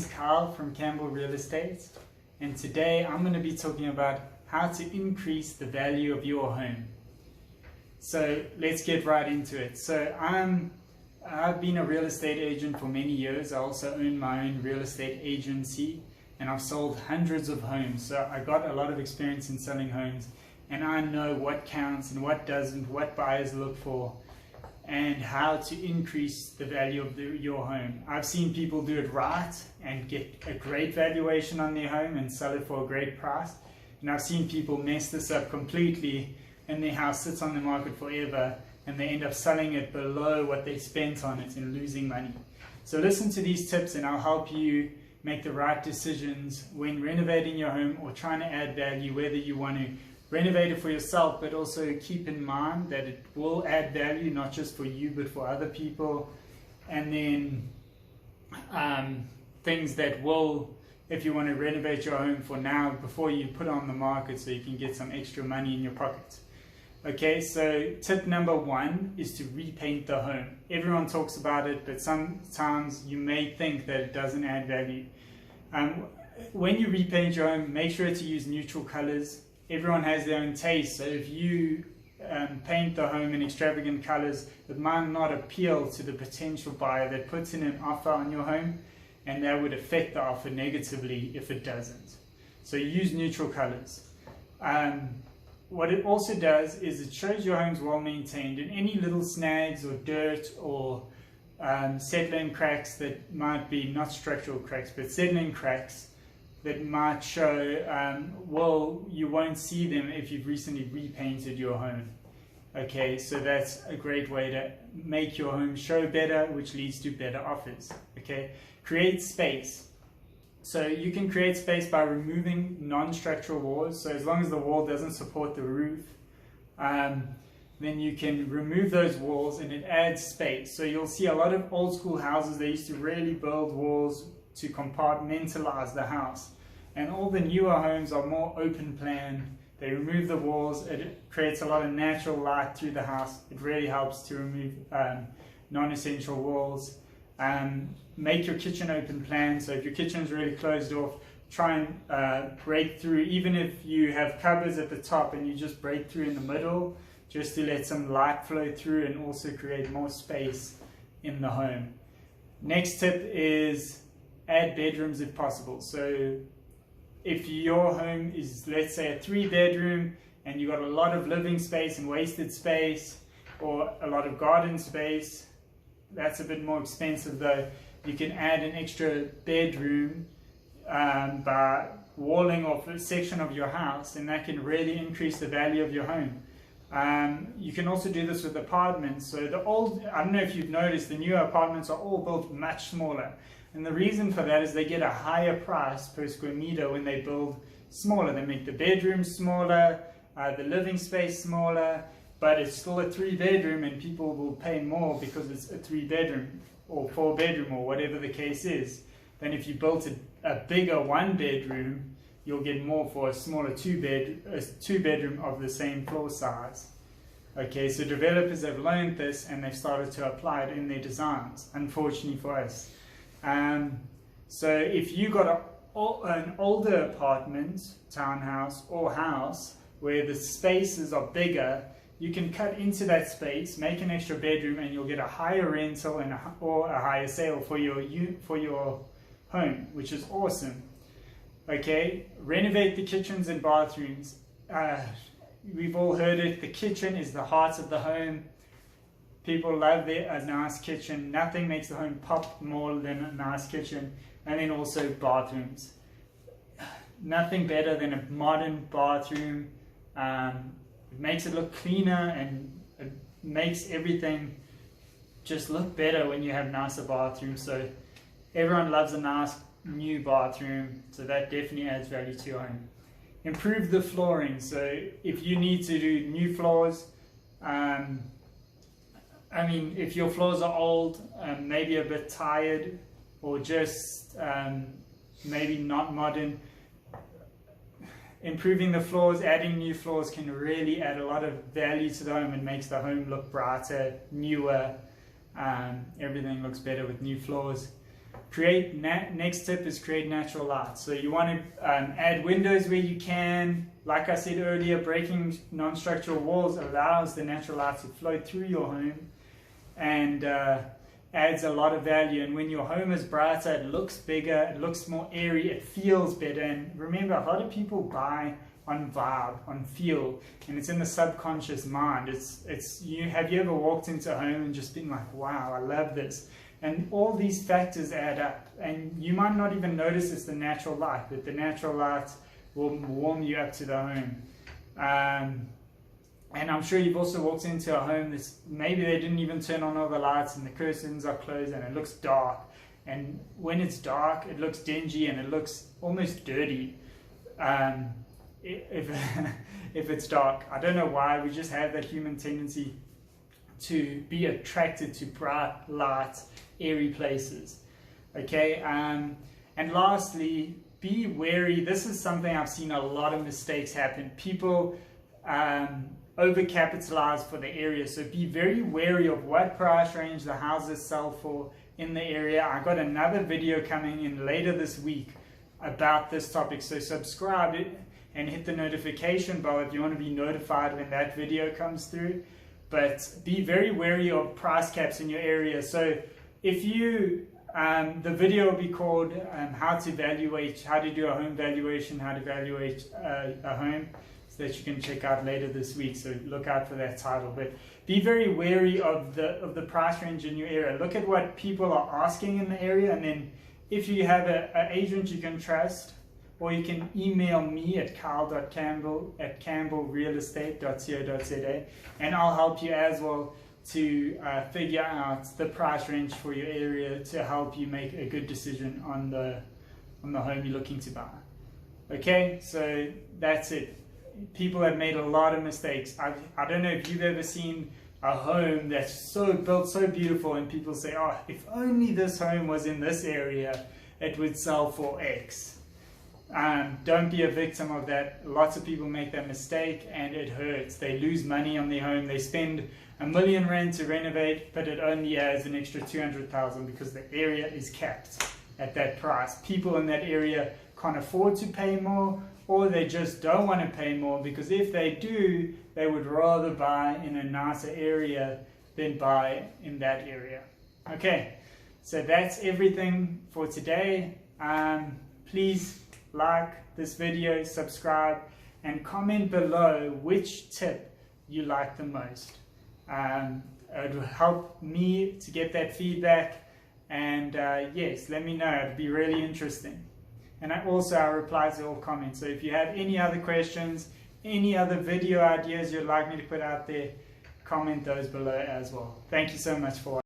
is Kyle from Campbell Real Estate, and today I'm going to be talking about how to increase the value of your home. So let's get right into it. So I've been a real estate agent for many years. I also own my own real estate agency, and I've sold hundreds of homes. So I got a lot of experience in selling homes, and I know what counts and what doesn't, what buyers look for, and how to increase the value of your home. I've seen people do it right and get a great valuation on their home and sell it for a great price. And I've seen people mess this up completely and their house sits on the market forever and they end up selling it below what they spent on it and losing money. So listen to these tips and I'll help you make the right decisions when renovating your home or trying to add value, whether you want to renovate it for yourself, but also keep in mind that it will add value, not just for you, but for other people. And then things that will, if you want to renovate your home for now, before you put it on the market so you can get some extra money in your pocket. Okay, so tip number one is to repaint the home. Everyone talks about it, but sometimes you may think that it doesn't add value. When you repaint your home, make sure to use neutral colors. Everyone has their own taste, so if you paint the home in extravagant colors, it might not appeal to the potential buyer that puts in an offer on your home, and that would affect the offer negatively if it doesn't. So use neutral colors. What it also does is it shows your home's well maintained, and any little snags or dirt or settling cracks that might be, not structural cracks, but settling cracks that might show, well, you won't see them if you've recently repainted your home. Okay, so that's a great way to make your home show better, which leads to better offers. Okay, create space. So you can create space by removing non-structural walls. So as long as the wall doesn't support the roof, then you can remove those walls and it adds space. So you'll see a lot of old school houses, they used to really build walls to compartmentalize the house, and all the newer homes are more open plan. They remove the walls, it creates a lot of natural light through the house. It really helps to remove non-essential walls. Make your kitchen open plan. So if your kitchen is really closed off, try and break through, even if you have cupboards at the top, and you just break through in the middle just to let some light flow through and also create more space in the home. Next tip is add bedrooms if possible. So if your home is, let's say, a 3-bedroom and you got a lot of living space and wasted space, or a lot of garden space, that's a bit more expensive though. You can add an extra bedroom by walling off a section of your house, and that can really increase the value of your home. You can also do this with apartments. So I don't know if you've noticed, the newer apartments are all built much smaller. And the reason for that is they get a higher price per square meter when they build smaller. They make the bedrooms smaller, the living space smaller, but it's still a 3-bedroom, and people will pay more because it's a 3-bedroom or 4-bedroom or whatever the case is. Then if you built a bigger 1-bedroom, you'll get more for a smaller 2-bedroom of the same floor size. Okay, so developers have learned this and they've started to apply it in their designs, unfortunately for us. So if you got an older apartment, townhouse or house where the spaces are bigger, you can cut into that space, make an extra bedroom, and you'll get a higher rental or a higher sale for your home, which is awesome. Okay, renovate the kitchens and bathrooms. We've all heard it, the kitchen is the heart of the home. People love a nice kitchen. Nothing makes the home pop more than a nice kitchen. And then also bathrooms. Nothing better than a modern bathroom. It makes it look cleaner, and it makes everything just look better when you have nicer bathrooms. So everyone loves a nice new bathroom, so that definitely adds value to your home. Improve the flooring. So if you need to do new floors, I mean, if your floors are old, maybe a bit tired, or just maybe not modern, improving the floors, adding new floors can really add a lot of value to the home and makes the home look brighter, newer. Everything looks better with new floors. Next tip is create natural light. So you want to add windows where you can. Like I said earlier, breaking non-structural walls allows the natural light to flow through your home and adds a lot of value. And when your home is brighter, it looks bigger, it looks more airy, it feels better. And remember, a lot of people buy on vibe, on feel, and it's in the subconscious mind. Have you ever walked into a home and just been like, wow, I love this? And all these factors add up, and you might not even notice it's the natural light, but the natural light will warm you up to the home. And I'm sure you've also walked into a home that's maybe they didn't even turn on all the lights and the curtains are closed and it looks dark. And when it's dark, it looks dingy and it looks almost dirty. If it's dark, I don't know why, we just have that human tendency to be attracted to bright light, airy places. Okay, and lastly, be wary. This is something I've seen a lot of mistakes happen. People overcapitalize for the area, so be very wary of what price range the houses sell for in the area. I got another video coming in later this week about this topic, so subscribe and hit the notification bell if you want to be notified when that video comes through. But be very wary of price caps in your area. So if you, the video will be called how to do a home valuation, how to evaluate a home, so that you can check out later this week. So look out for that title. But be very wary of the price range in your area. Look at what people are asking in the area, and then if you have an agent you can trust, or you can email me at kyle.campbell@campbellrealestate.co.za, and I'll help you as well to figure out the price range for your area to help you make a good decision on the home you're looking to buy. Okay, so that's it. People have made a lot of mistakes. I don't know if you've ever seen a home that's built so beautiful and people say, oh, if only this home was in this area, it would sell for X. Don't be a victim of that. Lots of people make that mistake and it hurts. They lose money on their home. They spend R1 million to renovate, but it only adds an extra 200,000 because the area is capped at that price. People in that area can't afford to pay more, or they just don't want to pay more, because if they do, they would rather buy in a nicer area than buy in that area. Okay, so that's everything for today. Please like this video, subscribe, and comment below which tip you like the most. It will help me to get that feedback, and yes, let me know. It'd be really interesting. And I reply to all comments. So if you have any other questions, any other video ideas you'd like me to put out there, comment those below as well. Thank you so much for watching.